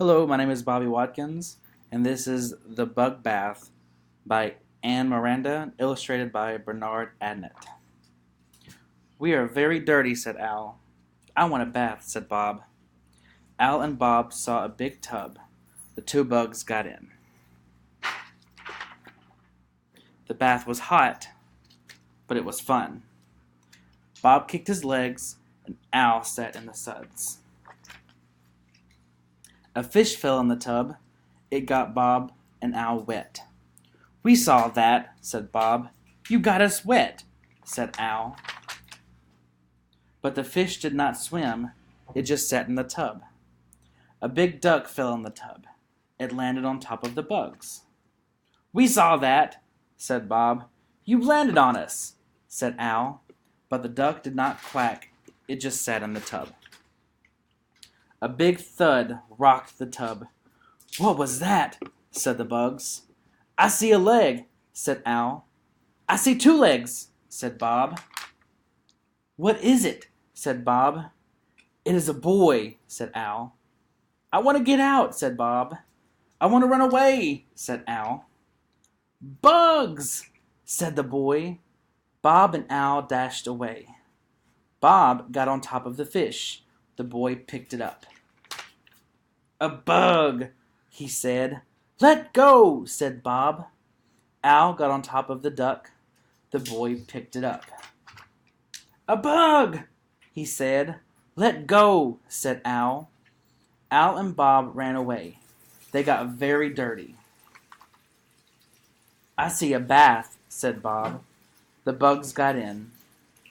Hello, my name is Bobby Watkins, and this is The Bug Bath by Anne Miranda, illustrated by Bernard Adnett. We are very dirty, said Al. I want a bath, said Bob. Al and Bob saw a big tub. The two bugs got in. The bath was hot, but it was fun. Bob kicked his legs, and Al sat in the suds. A fish fell in the tub. It got Bob and Al wet. We saw that, said Bob. You got us wet, said Al. But the fish did not swim. It just sat in the tub. A big duck fell in the tub. It landed on top of the bugs. We saw that, said Bob. You landed on us, said Al. But the duck did not quack. It just sat in the tub. A big thud rocked the tub. What was that? Said the bugs. I see a leg, said Al. I see two legs, said Bob. What is it? Said Bob. It is a boy, said Al. I want to get out, said Bob. I want to run away, said Al. Bugs, said the boy. Bob and Al dashed away. Bob got on top of the fish. The boy picked it up. A bug, he said. Let go, said Bob. Al got on top of the duck. The boy picked it up. A bug, he said. Let go, said Al. Al and Bob ran away. They got very dirty. I see a bath, said Bob. The bugs got in.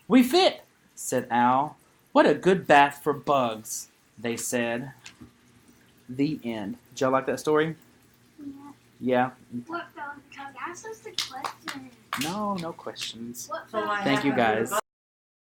We fit, said Al. What a good bath for bugs, they said. The end. Did y'all like that story? Yeah. What fell in the tub? Ask us the question. No questions. What So fell I in Thank the you tub? guys.